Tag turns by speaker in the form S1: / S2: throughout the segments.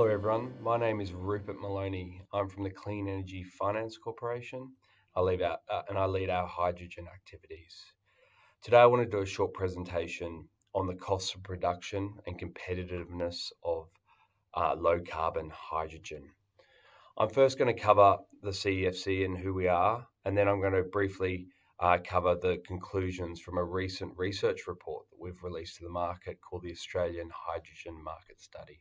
S1: Hello everyone, my name is Rupert Maloney. I'm from the Clean Energy Finance Corporation. I lead our hydrogen activities. Today I want to do a short presentation on the costs of production and competitiveness of low carbon hydrogen. I'm first going to cover the CEFC and who we are, and then I'm going to briefly cover the conclusions from a recent research report that we've released to the market called the Australian Hydrogen Market Study.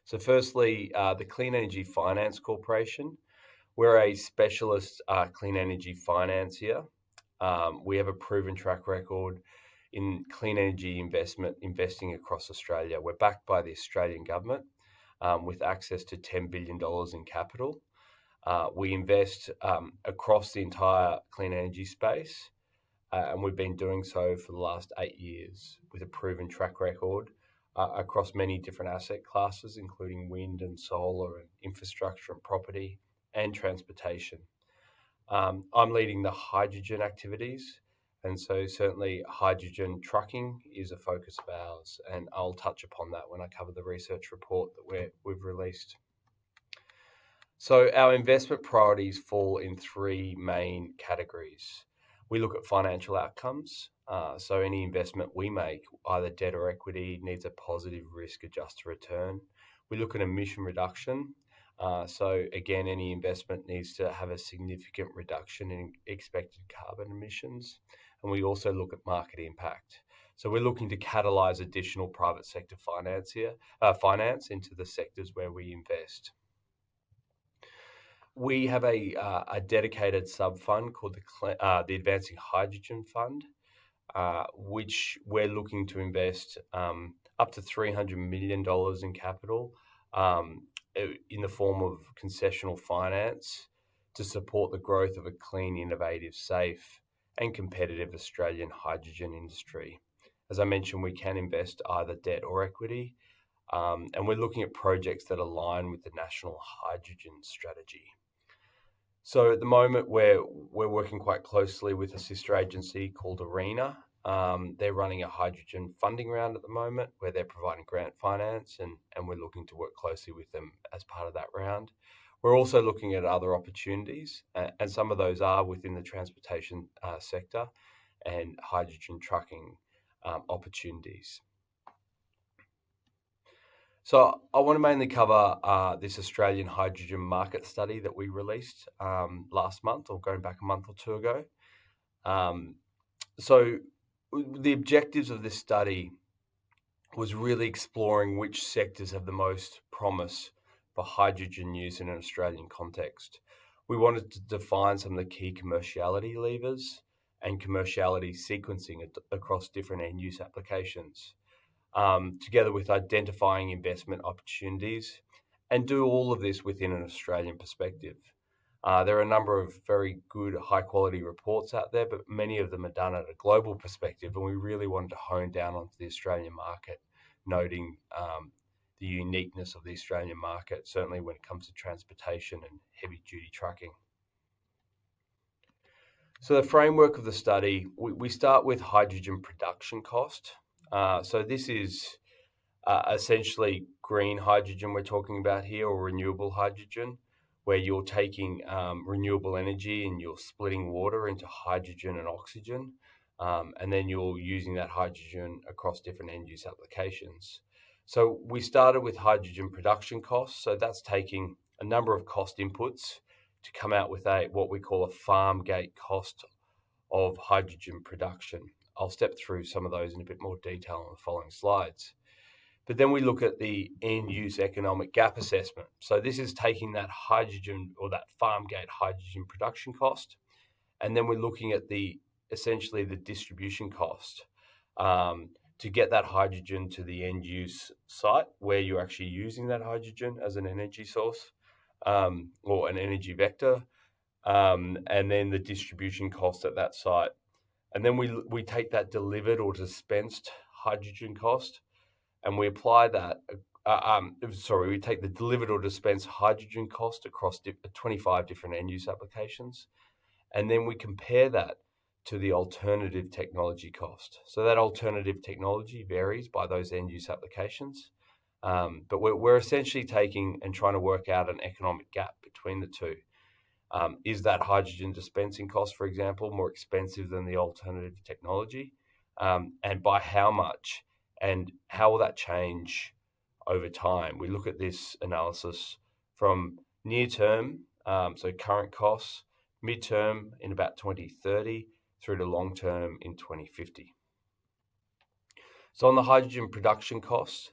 S1: So firstly, the Clean Energy Finance Corporation. We're a specialist clean energy financier. We have a proven track record in clean energy investing across Australia. We're backed by the Australian government with access to $10 billion in capital. We invest across the entire clean energy space, and we've been doing so for the last 8 years with a proven track record across many different asset classes, including wind and solar and infrastructure and property and transportation. I'm leading the hydrogen activities, and so certainly hydrogen trucking is a focus of ours, and I'll touch upon that when I cover the research report that we've released. So our investment priorities fall in three main categories. We look at financial outcomes. So any investment we make, either debt or equity, needs a positive risk-adjusted return. We look at emission reduction. So again, any investment needs to have a significant reduction in expected carbon emissions. And we also look at market impact. So we're looking to catalyse additional private sector finance into the sectors where we invest. We have a dedicated sub-fund called the Advancing Hydrogen Fund, which we're looking to invest up to $300 million in capital in the form of concessional finance to support the growth of a clean, innovative, safe and competitive Australian hydrogen industry. As I mentioned, we can invest either debt or equity, and we're looking at projects that align with the National Hydrogen Strategy. So at the moment, we're working quite closely with a sister agency called ARENA. They're running a hydrogen funding round at the moment where they're providing grant finance, and we're looking to work closely with them as part of that round. We're also looking at other opportunities, and some of those are within the transportation sector and hydrogen trucking opportunities. So I want to mainly cover this Australian hydrogen market study that we released last month, or going back a month or two ago. So the objectives of this study was really exploring which sectors have the most promise for hydrogen use in an Australian context. We wanted to define some of the key commerciality levers and commerciality sequencing across different end-use applications. Together with identifying investment opportunities, and do all of this within an Australian perspective. There are a number of very good, high-quality reports out there, but many of them are done at a global perspective, and we really wanted to hone down onto the Australian market, noting the uniqueness of the Australian market, certainly when it comes to transportation and heavy-duty trucking. So the framework of the study, we start with hydrogen production cost. So this is essentially green hydrogen we're talking about here, or renewable hydrogen, where you're taking renewable energy and you're splitting water into hydrogen and oxygen, and then you're using that hydrogen across different end-use applications. So we started with hydrogen production costs. So that's taking a number of cost inputs to come out with what we call a farm gate cost of hydrogen production. I'll step through some of those in a bit more detail on the following slides. But then we look at the end-use economic gap assessment. So this is taking that hydrogen, or that farm gate hydrogen production cost, and then we're looking at essentially the distribution cost to get that hydrogen to the end-use site where you're actually using that hydrogen as an energy source or an energy vector, and then the distribution cost at that site. And then we take that delivered or dispensed hydrogen cost, and we apply that. We take the delivered or dispensed hydrogen cost across 25 different end-use applications, and then we compare that to the alternative technology cost. So that alternative technology varies by those end-use applications, But we're essentially taking and trying to work out an economic gap between the two. Is that hydrogen dispensing cost, for example, more expensive than the alternative technology? And by how much? And how will that change over time? We look at this analysis from near term, so current costs, mid-term in about 2030, through to long term in 2050. So on the hydrogen production costs,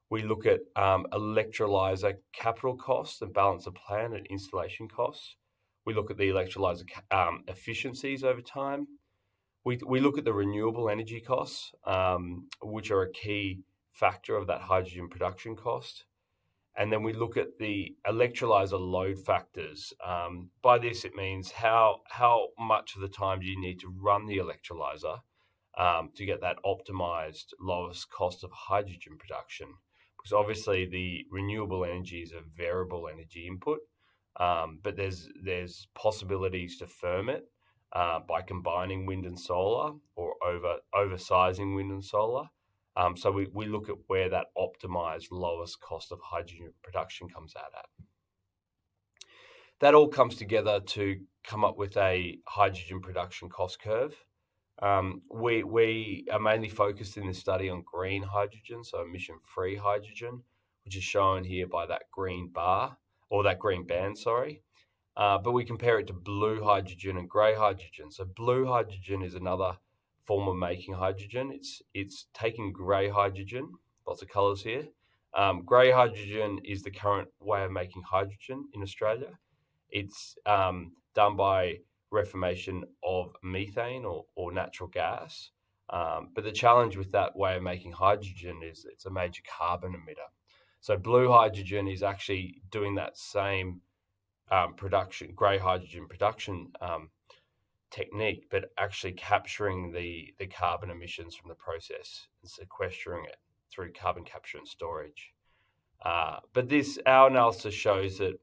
S1: we look at electrolyzer capital costs and balance of plant and installation costs. We look at the electrolyzer efficiencies over time. We look at the renewable energy costs, which are a key factor of that hydrogen production cost. And then we look at the electrolyzer load factors. By this, it means how much of the time do you need to run the electrolyzer to get that optimized lowest cost of hydrogen production. Because obviously the renewable energy is a variable energy input, but there's possibilities to firm it by combining wind and solar or oversizing wind and solar. So we look at where that optimized lowest cost of hydrogen production comes out at. That all comes together to come up with a hydrogen production cost curve. We are mainly focused in this study on green hydrogen, so emission-free hydrogen, which is shown here by that green bar, or that green band, sorry. But we compare it to blue hydrogen and grey hydrogen. So blue hydrogen is another form of making hydrogen. It's taking grey hydrogen, lots of colours here. Grey hydrogen is the current way of making hydrogen in Australia. It's done by reformation of methane or natural gas. But the challenge with that way of making hydrogen is it's a major carbon emitter. So blue hydrogen is actually doing that same production, grey hydrogen production technique, but actually capturing the carbon emissions from the process and sequestering it through carbon capture and storage. But our analysis shows that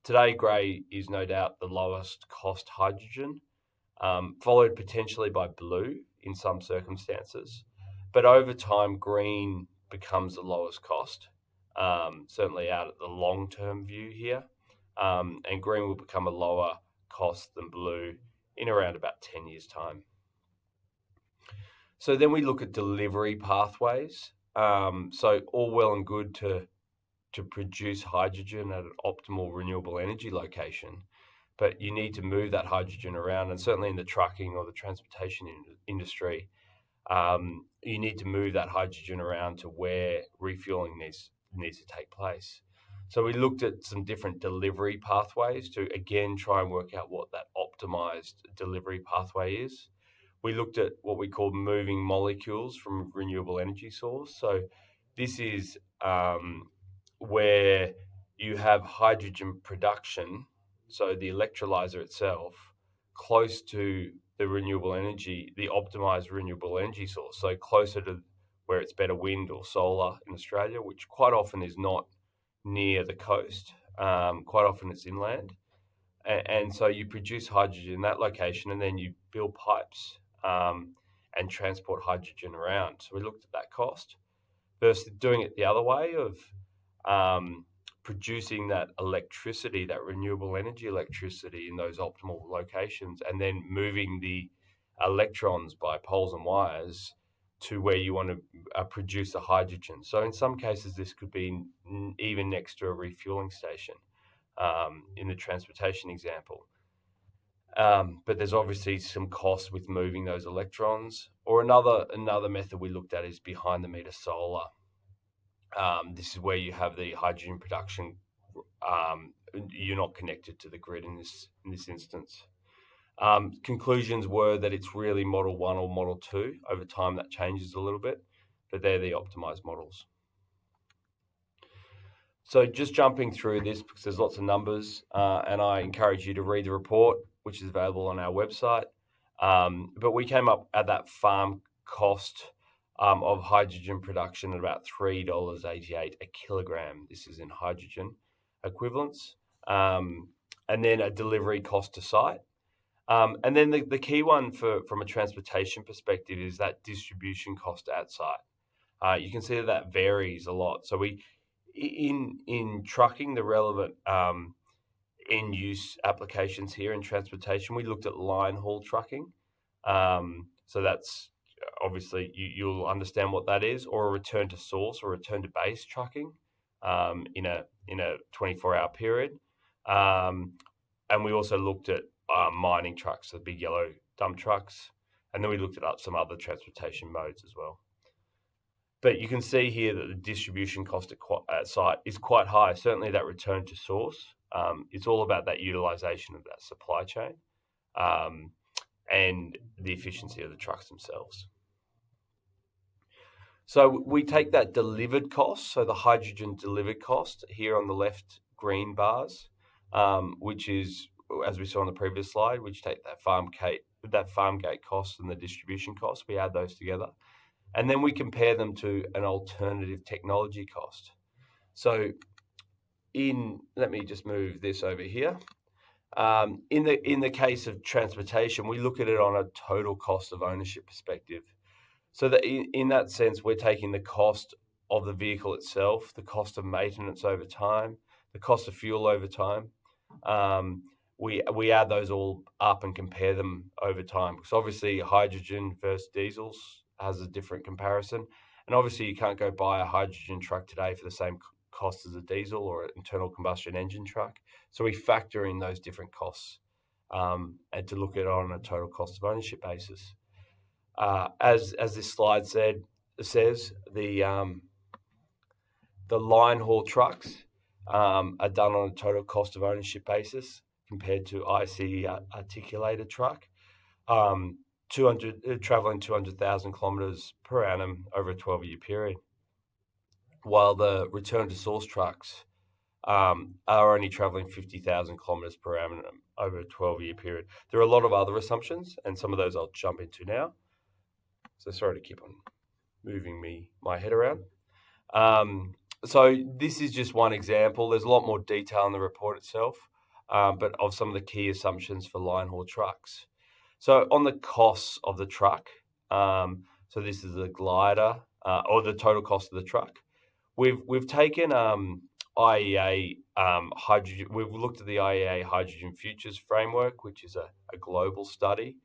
S1: today grey is no doubt the lowest cost hydrogen, followed potentially by blue in some circumstances. But over time, green becomes the lowest cost, certainly out at the long-term view here. And green will become a lower cost than blue in around about 10 years' time. So then we look at delivery pathways. So all well and good to produce hydrogen at an optimal renewable energy location, but you need to move that hydrogen around, and certainly in the trucking or the transportation industry, you need to move that hydrogen around to where refueling needs to take place. So we looked at some different delivery pathways to, again, try and work out what that optimized delivery pathway is. We looked at what we call moving molecules from a renewable energy source. So this is where you have hydrogen production, so the electrolyzer itself, close to the renewable energy, the optimized renewable energy source, so closer to where it's better wind or solar in Australia, which quite often is not near the coast. Quite often it's inland. And so you produce hydrogen in that location, and then you build pipes and transport hydrogen around. So we looked at that cost versus doing it the other way of producing that electricity, that renewable energy electricity in those optimal locations, and then moving the electrons by poles and wires to where you want to produce the hydrogen. So in some cases, this could be even next to a refueling station in the transportation example. But there's obviously some cost with moving those electrons. Or another method we looked at is behind the meter solar. This is where you have the hydrogen production. You're not connected to the grid in this instance. Conclusions were that it's really Model 1 or Model 2. Over time, that changes a little bit, but they're the optimized models. So just jumping through this, because there's lots of numbers, and I encourage you to read the report, which is available on our website. But we came up at that farm cost of hydrogen production at about $3.88 a kilogram. This is in hydrogen equivalents. And then a delivery cost to site. And then the key one from a transportation perspective is that distribution cost at site. You can see that varies a lot. So In trucking, the relevant end use applications here in transportation, we looked at line haul trucking. So that's obviously you'll understand what that is, or a return to source or return to base trucking in a 24-hour period. And we also looked at mining trucks, the big yellow dump trucks, and then we looked at some other transportation modes as well. But you can see here that the distribution cost at site is quite high. Certainly that return to source. It's all about that utilization of that supply chain and the efficiency of the trucks themselves. So we take that delivered cost, so the hydrogen delivered cost here on the left green bars, which is, as we saw on the previous slide, which take that farm gate cost and the distribution cost. We add those together. And then we compare them to an alternative technology cost. So let me just move this over here. In the case of transportation, we look at it on a total cost of ownership perspective. So that in that sense, we're taking the cost of the vehicle itself, the cost of maintenance over time, the cost of fuel over time. We add those all up and compare them over time, because obviously hydrogen versus diesels has a different comparison. And obviously you can't go buy a hydrogen truck today for the same cost as a diesel or an internal combustion engine truck. So we factor in those different costs and to look at it on a total cost of ownership basis. As this slide says, the line haul trucks are done on a total cost of ownership basis compared to ICE articulated truck. Traveling 200,000 kilometers per annum over a 12-year period, while the return to source trucks are only traveling 50,000 kilometers per annum over a 12-year period. There are a lot of other assumptions, and some of those I'll jump into now. So sorry to keep on moving my head around. So this is just one example. There's a lot more detail in the report itself, but of some of the key assumptions for line haul trucks. So on the costs of the truck, so this is the glider or the total cost of the truck. We've taken IEA hydrogen. We've looked at the IEA Hydrogen Futures Framework, which is a global study.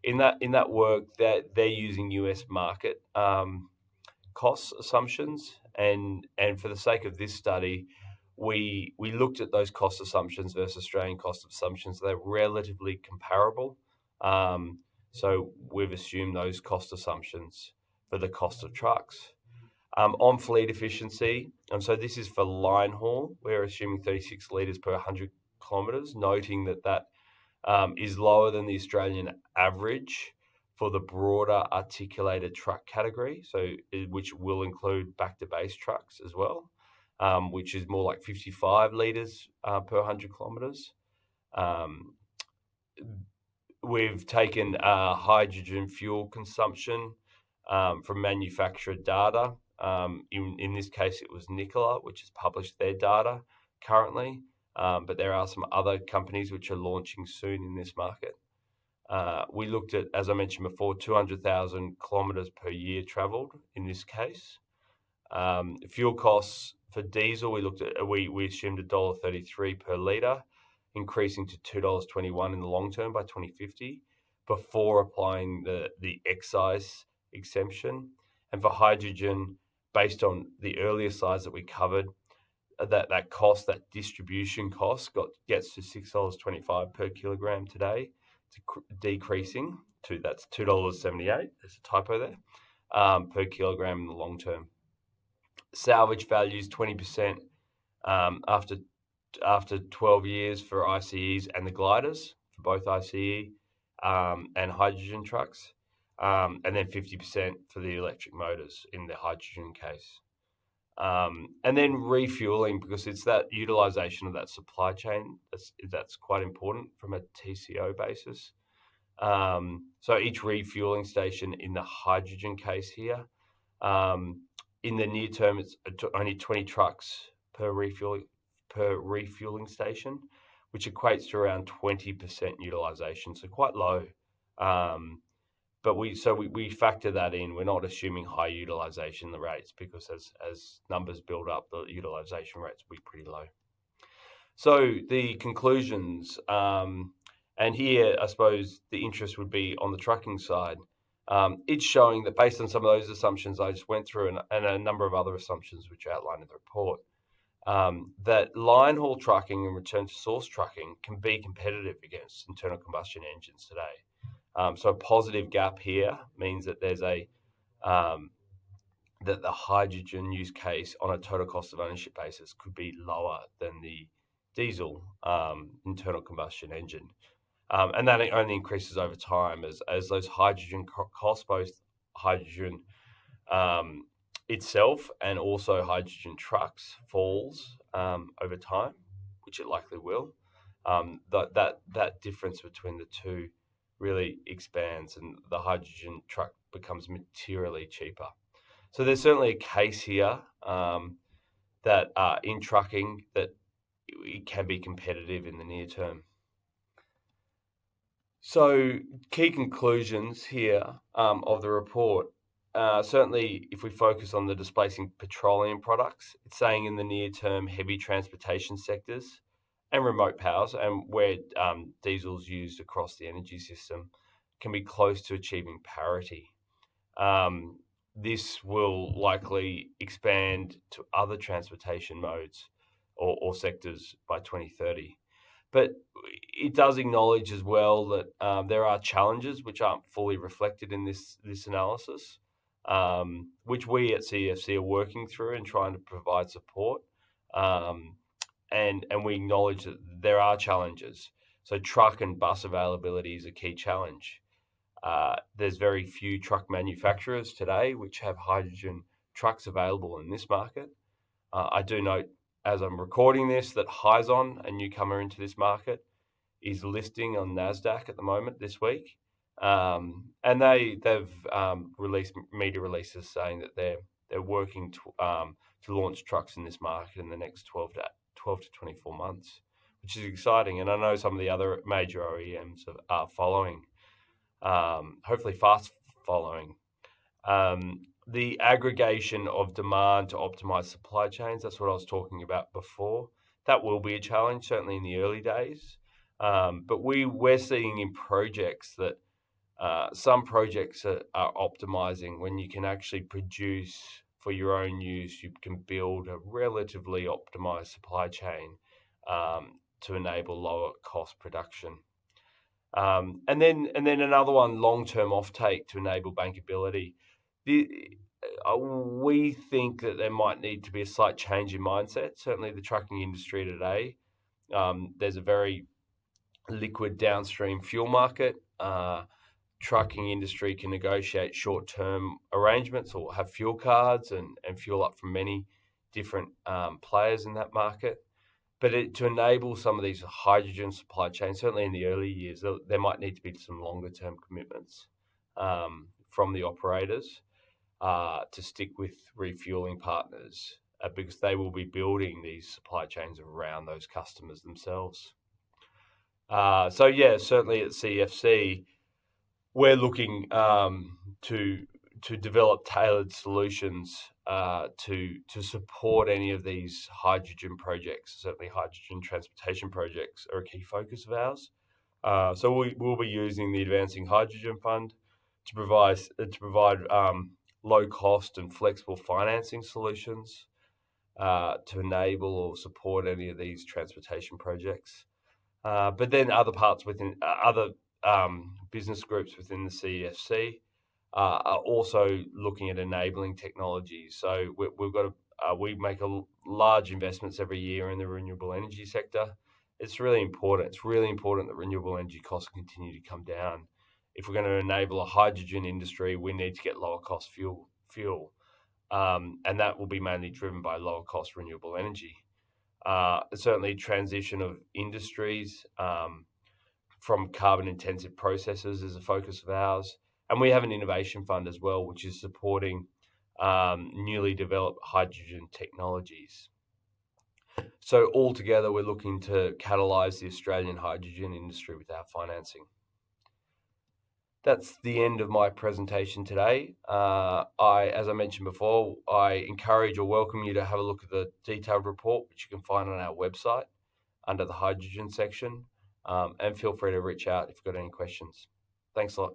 S1: In that work, that they're using US market cost assumptions, and for the sake of this study, we looked at those cost assumptions versus Australian cost assumptions. They're relatively comparable. So we've assumed those cost assumptions for the cost of trucks. On fleet efficiency, so this is for line haul, we're assuming 36 litres per 100 kilometres, noting that is lower than the Australian average for the broader articulated truck category, which will include back-to-base trucks as well, which is more like 55 litres per 100 kilometres. We've taken hydrogen fuel consumption from manufacturer data. In this case, it was Nikola, which has published their data currently, but there are some other companies which are launching soon in this market. We looked at, as I mentioned before, 200,000 kilometres per year travelled in this case. Fuel costs for diesel, we assumed $1.33 per litre, increasing to $2.21 in the long term by 2050, before applying the excise exemption. And for hydrogen, based on the earlier slides that we covered, that cost, that distribution cost, gets to $6.25 per kilogram today, decreasing to that's $2.78. There's a typo there, per kilogram in the long term. Salvage values 20% after 12 years for ICEs and the gliders for both ICE and hydrogen trucks, and then 50% for the electric motors in the hydrogen case. And then refueling, because it's that utilization of that supply chain that's quite important from a TCO basis. So each refueling station in the hydrogen case here, in the near term, it's only 20 trucks per refueling station, which equates to around 20% utilization, so quite low. but we factor that in. We're not assuming high utilization rates, because as numbers build up, the utilization rates will be pretty low. So the conclusions, and here I suppose the interest would be on the trucking side. It's showing that based on some of those assumptions I just went through, and a number of other assumptions which are outlined in the report, that line haul trucking and return to source trucking can be competitive against internal combustion engines today. So a positive gap here means that there's that the hydrogen use case on a total cost of ownership basis could be lower than the diesel internal combustion engine. And that only increases over time as those hydrogen costs, both hydrogen itself and also hydrogen trucks, falls over time, which it likely will. That difference between the two really expands, and the hydrogen truck becomes materially cheaper. So there's certainly a case here that in trucking that it can be competitive in the near term. So key conclusions here of the report. Certainly, if we focus on the displacing petroleum products, it's saying in the near term, heavy transportation sectors and remote powers, and where diesel's used across the energy system, can be close to achieving parity. This will likely expand to other transportation modes or sectors by 2030. But it does acknowledge as well that there are challenges which aren't fully reflected in this analysis, which we at CEFC are working through and trying to provide support. And we acknowledge that there are challenges. So truck and bus availability is a key challenge. There's very few truck manufacturers today which have hydrogen trucks available in this market. I do note, as I'm recording this, that Hyzon, a newcomer into this market, is listing on NASDAQ at the moment this week. And they've released media releases saying that they're working to launch trucks in this market in the next 12 to 24 months, which is exciting. And I know some of the other major OEMs are following. Hopefully fast following. The aggregation of demand to optimize supply chains, that's what I was talking about before. That will be a challenge, certainly in the early days. But we're seeing in projects that some projects are optimizing when you can actually produce for your own use. You can build a relatively optimized supply chain to enable lower cost production. And then another one, long-term offtake to enable bankability. We think that there might need to be a slight change in mindset. Certainly the trucking industry today, there's a very liquid downstream fuel market. Trucking industry can negotiate short-term arrangements or have fuel cards and fuel up from many different players in that market. But to enable some of these hydrogen supply chains, certainly in the early years, there might need to be some longer-term commitments from the operators to stick with refueling partners, because they will be building these supply chains around those customers themselves. So yeah, certainly at CFC, we're looking to develop tailored solutions to support any of these hydrogen projects. Certainly hydrogen transportation projects are a key focus of ours. So we'll be using the Advancing Hydrogen Fund to provide low cost and flexible financing solutions to enable or support any of these transportation projects. But then other parts within other business groups within the CEFC are also looking at enabling technologies. So we make large investments every year in the renewable energy sector. It's really important. It's really important that renewable energy costs continue to come down. If we're going to enable a hydrogen industry, we need to get lower cost fuel, and that will be mainly driven by lower cost renewable energy. Certainly, transition of industries from carbon intensive processes is a focus of ours. And we have an innovation fund as well, which is supporting newly developed hydrogen technologies. So altogether, we're looking to catalyse the Australian hydrogen industry with our financing. That's the end of my presentation today. As I mentioned before, I encourage or welcome you to have a look at the detailed report, which you can find on our website under the hydrogen section, and feel free to reach out if you've got any questions. Thanks a lot.